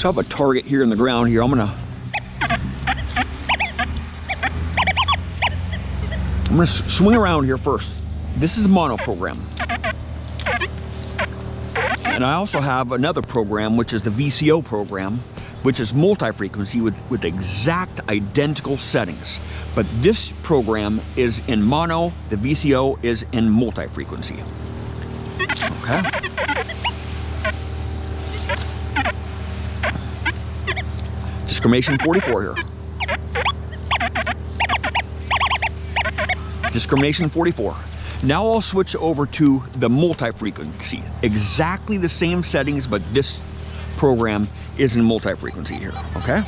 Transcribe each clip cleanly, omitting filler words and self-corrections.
So I have a target here in the ground here. I'm gonna swing around here first. This is a mono program. And I also have another program, which is the VCO program, which is multi-frequency with exact identical settings. But this program is in mono, the VCO is in multi-frequency. Okay? Discrimination 44 here. Discrimination 44. Now I'll switch over to the multi-frequency. Exactly the same settings, but this program is in multi-frequency here, okay?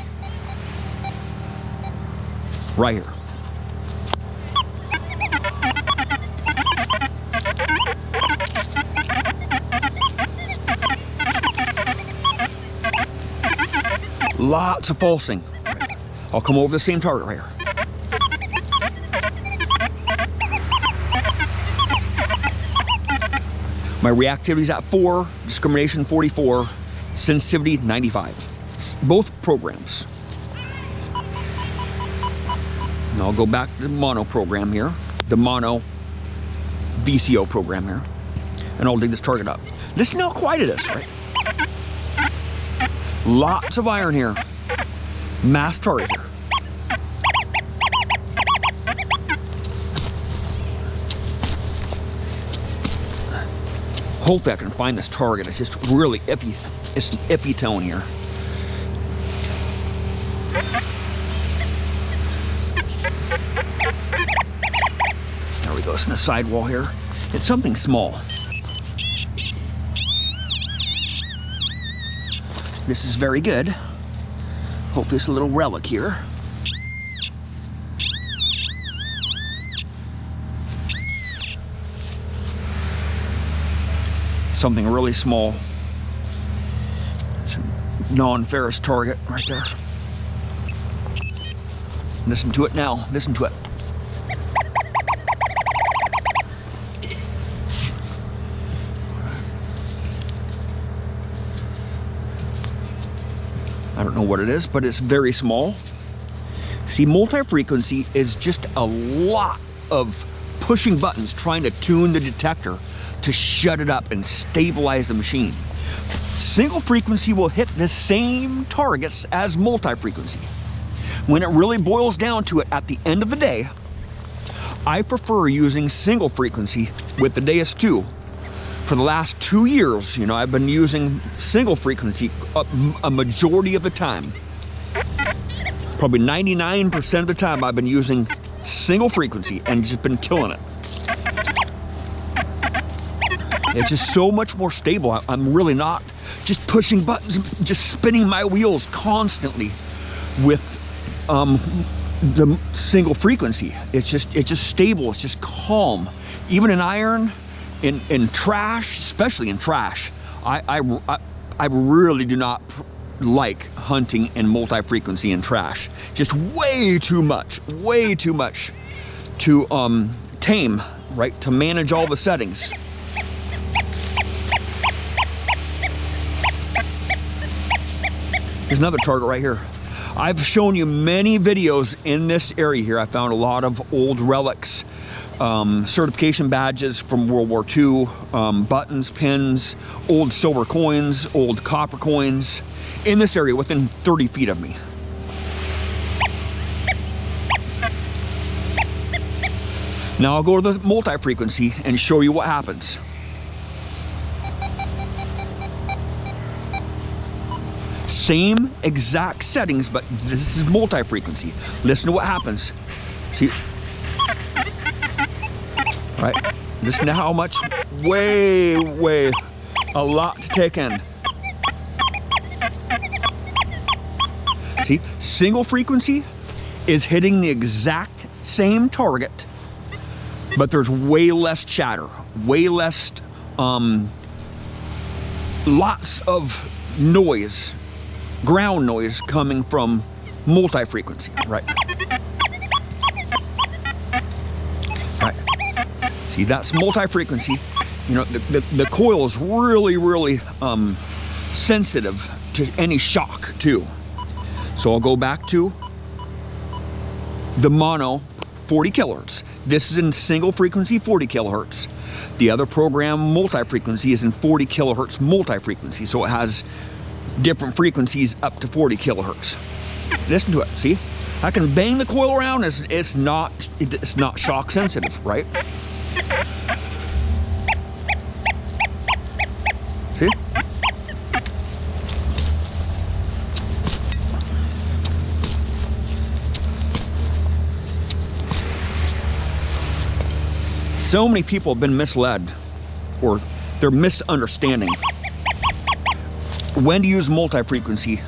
Right here. Lots of pulsing. I'll come over the same target right here. My reactivity is at 4, discrimination 44, sensitivity 95. Both programs. And I'll go back to the mono program here, the mono VCO program here, and I'll dig this target up. Listen how quiet it is, right? Lots of iron here. Mass target here. Hopefully I can find this target. It's just really iffy. It's an iffy tone here. There we go. It's in the sidewall here. It's something small. This is very good. Hopefully it's a little relic here. Something really small. It's a non-ferrous target right there. Listen to it now. Listen to it. I don't know what it is, but it's very small. See, multi-frequency is just a lot of pushing buttons trying to tune the detector to shut it up and stabilize the machine. Single frequency will hit the same targets as multi-frequency. When it really boils down to it at the end of the day, I prefer using single frequency with the Deus 2. For the last 2 years, you know, I've been using single frequency a majority of the time. Probably 99% of the time I've been using single frequency and just been killing it. It's just so much more stable. I'm really not just pushing buttons, just spinning my wheels constantly with the single frequency. It's just stable. It's just calm. Even in iron, in trash, especially in trash, I really do not like hunting in multi-frequency in trash. Just way too much to tame, right? To manage all the settings. There's another target right here. I've shown you many videos in this area here. I found a lot of old relics, certification badges from World War II, buttons, pins, old silver coins, old copper coins in this area within 30 feet of me. Now I'll go to the multi-frequency and show you what happens. Same exact settings, but this is multi-frequency. Listen to what happens. See? Right? Listen to how much, way, a lot to take in. See? Single frequency is hitting the exact same target, but there's way less chatter, way less, lots of noise, ground noise coming from multi-frequency, right? Right. See, that's multi-frequency. You know, the coil is really sensitive to any shock too. So I'll go back to the mono 40 kilohertz. This is in single frequency 40 kilohertz. The other program, multi-frequency, is in 40 kilohertz multi-frequency. So it has different frequencies up to 40 kilohertz. Listen to it, see? I can bang the coil around, it's not shock sensitive, right? See? So many people have been misled, or they're misunderstanding when to use multi-frequency.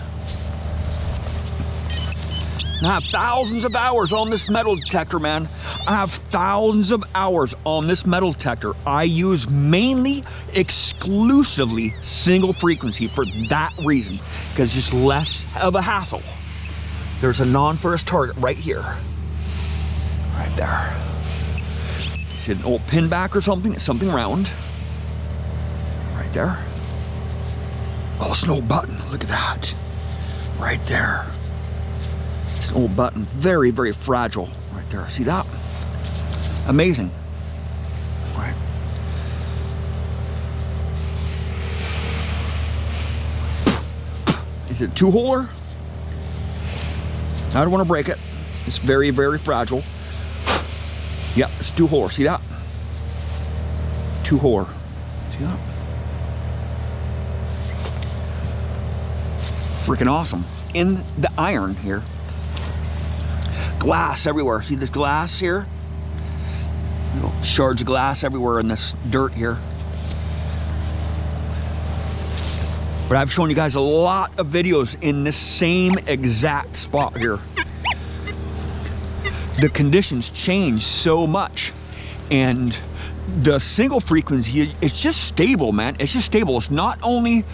I have thousands of hours on this metal detector, man. I have thousands of hours on this metal detector. I use mainly, exclusively single frequency for that reason, because it's just less of a hassle. There's a non-ferrous target right here. Right there. Is it an old pin back or something? It's something round. Right there. Oh, it's an old button. Look at that. Right there. It's an old button. Very, very fragile. Right there. See that? Amazing. Right. Is it a two-holer? I don't want to break it. It's very, very fragile. Yep, it's two-holer. See that? Two-holer. See that? Freaking awesome. In the iron here. Glass everywhere. See this glass here? Little shards of glass everywhere in this dirt here. But I've shown you guys a lot of videos in this same exact spot here. The conditions change so much, and the single frequency, it's just stable, man. It's just stable. It's not only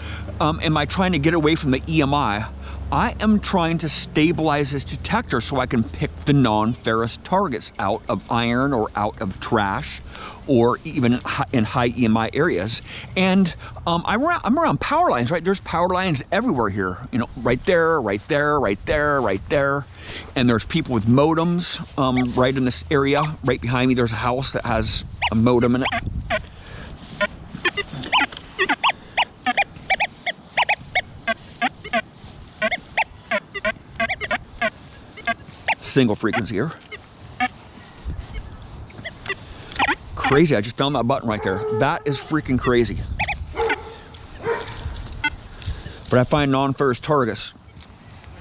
am I trying to get away from the EMI, I am trying to stabilize this detector so I can pick the non-ferrous targets out of iron or out of trash, or even in high EMI areas. And I'm around power lines, right? There's power lines everywhere here, you know, right there, right there, right there, right there. And there's people with modems right in this area. Right behind me, there's a house that has a modem in it. Single frequency here. Crazy, I just found that button right there. That is freaking crazy. But I find non-ferrous targets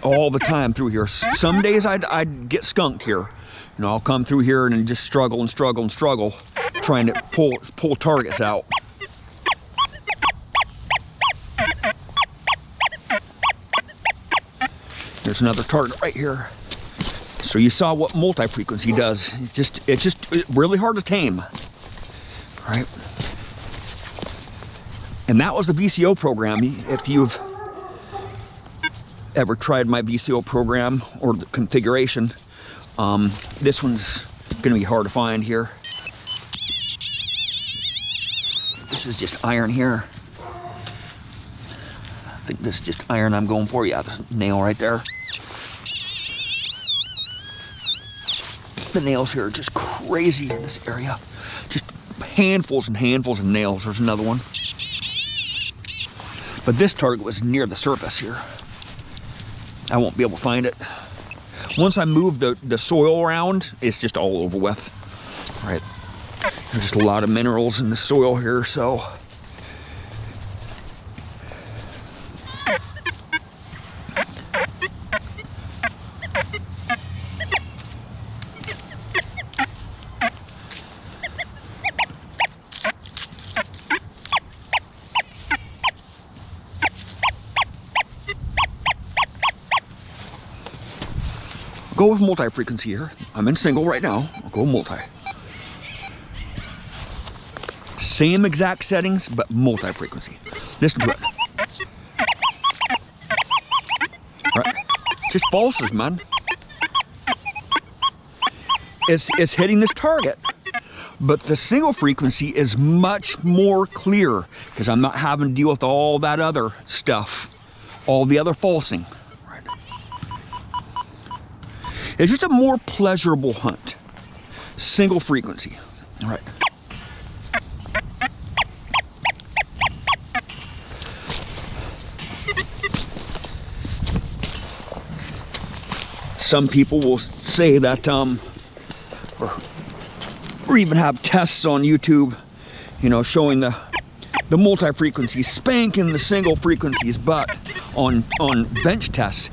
all the time through here. Some days I'd get skunked here. You know, I'll come through here and just struggle and struggle and struggle trying to pull targets out. There's another target right here. So you saw what multi-frequency does. It's just really hard to tame, right? And that was the VCO program. If you've ever tried my VCO program or the configuration, this one's gonna be hard to find here. This is just iron here. I think this is just iron I'm going for. Yeah, the nail right there. The nails here are just crazy in this area. Just handfuls and handfuls of nails. There's another one. But this target was near the surface here. I won't be able to find it. Once I move the soil around, it's just all over with. Right. There's just a lot of minerals in the soil here, so. Go with multi-frequency here. I'm in single right now. I'll go multi. Same exact settings, but multi-frequency. Listen to it. Right. Just pulses, man. It's hitting this target, but the single frequency is much more clear because I'm not having to deal with all that other stuff all the other falsing. Right. It's just a more pleasurable hunt. Single frequency. All right. Some people will say that, or even have tests on YouTube, you know, showing the multi-frequencies spanking the single frequencies, but on bench tests,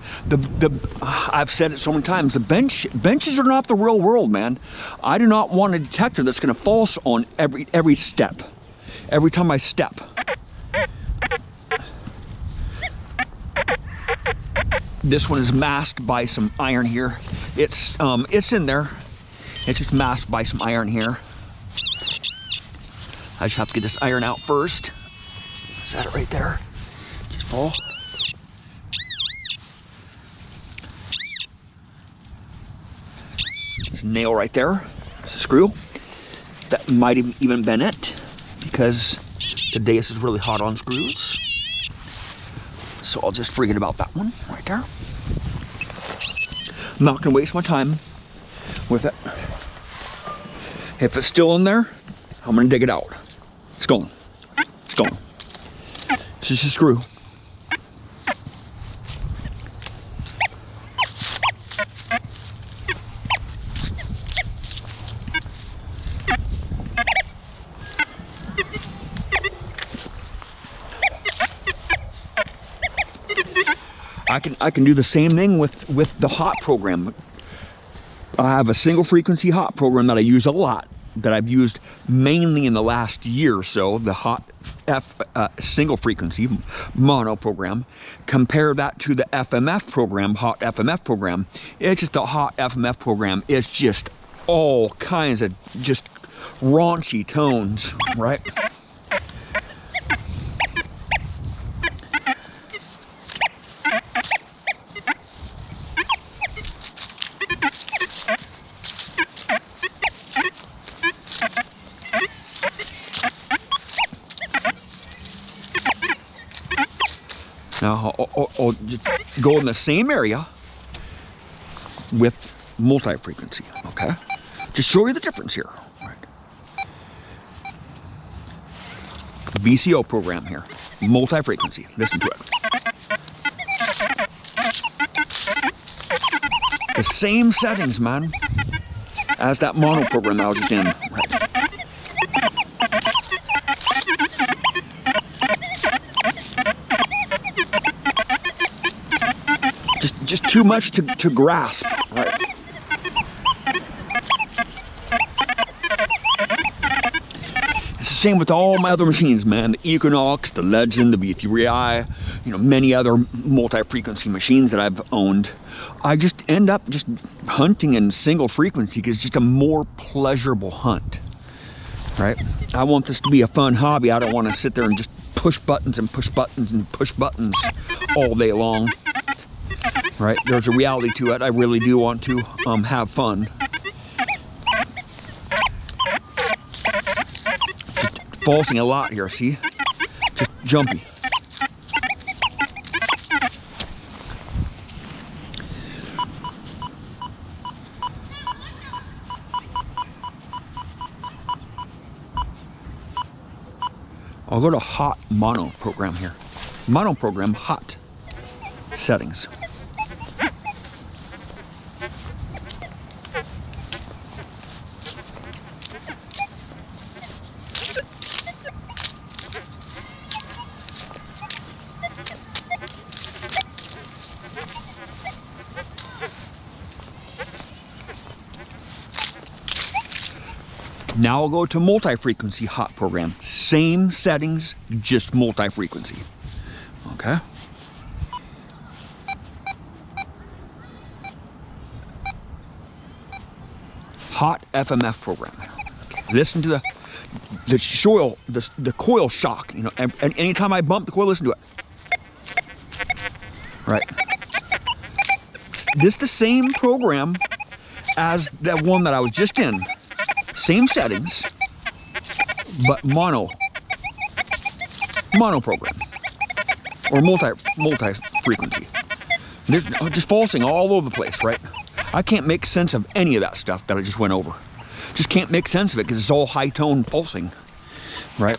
I've said it so many times, the benches are not the real world, man. I do not want a detector that's going to false on every step, every time I step. This one is masked by some iron here. It's in there. It's just masked by some iron here. I just have to get this iron out first. Is that it right there? Just fall. It's a nail right there. It's a screw. That might have even been it, because the Deus is really hot on screws. So I'll just forget about that one right there. I'm not gonna waste my time with it. If it's still in there, I'm gonna dig it out. It's gone. It's gone. It's just a screw. I can do the same thing with the hot program. I have a single frequency hot program that I use a lot, that I've used mainly in the last year or so, the hot single frequency mono program. Compare that to the FMF program, hot FMF program. It's just the hot FMF program is just all kinds of just raunchy tones, right? Now I'll just go in the same area with multi-frequency, okay? Just show you the difference here. Right. VCO program here, multi-frequency. Listen to it. The same settings, man, as that mono program I was just in. Right. Just too much to grasp, right? It's the same with all my other machines, man. The Equinox, the Legend, the B3i, you know, many other multi-frequency machines that I've owned. I just end up just hunting in single frequency because it's just a more pleasurable hunt, right? I want this to be a fun hobby. I don't want to sit there and just push buttons and push buttons and push buttons all day long. Right, there's a reality to it. I really do want to have fun. Just falsing a lot here, see? Just jumpy. I'll go to hot mono program here. Mono program, hot settings. Now I'll go to multi-frequency hot program. Same settings, just multi-frequency. Okay. Hot FMF program. Listen to the coil shock. You know, and anytime I bump the coil, listen to it. Right. This is the same program as that one that I was just in. Same settings, but mono program or multi-frequency. frequency. They're just falsing all over the place, right? I can't make sense of any of that stuff that I just went over. Just can't make sense of it because it's all high tone pulsing, right?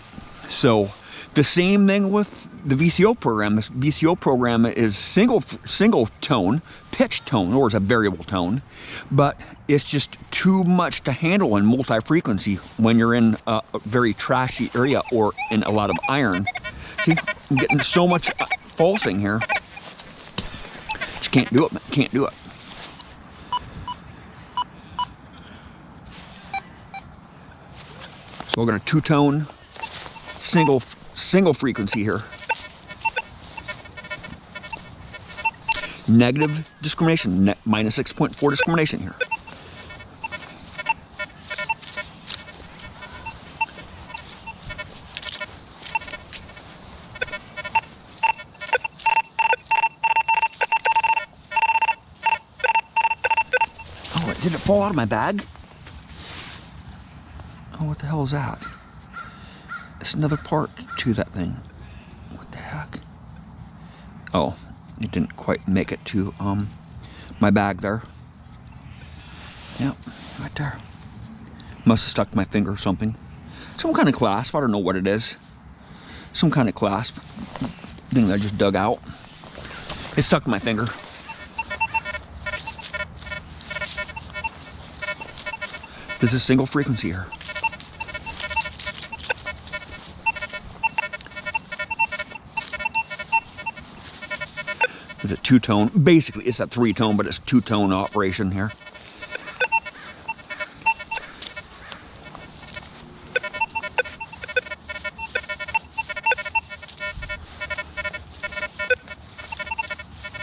So the same thing with the VCO program. This VCO program is single tone, pitch tone, or it's a variable tone, but it's just too much to handle in multi-frequency when you're in a very trashy area or in a lot of iron. See, I'm getting so much falsing here. Just can't do it, man. Can't do it. So we're going to two-tone single frequency here. Negative discrimination, minus 6.4 discrimination here. Oh, did it fall out of my bag? Oh, what the hell is that? It's another part to that thing. What the heck? Oh, it didn't quite make it to my bag there. Yep, right there. Must have stuck to my finger or something. Some kind of clasp, I don't know what it is. Some kind of clasp. Thing that I just dug out. It stuck to my finger. This is single frequency here. Is it two-tone? Basically, it's a three-tone, but it's two-tone operation here.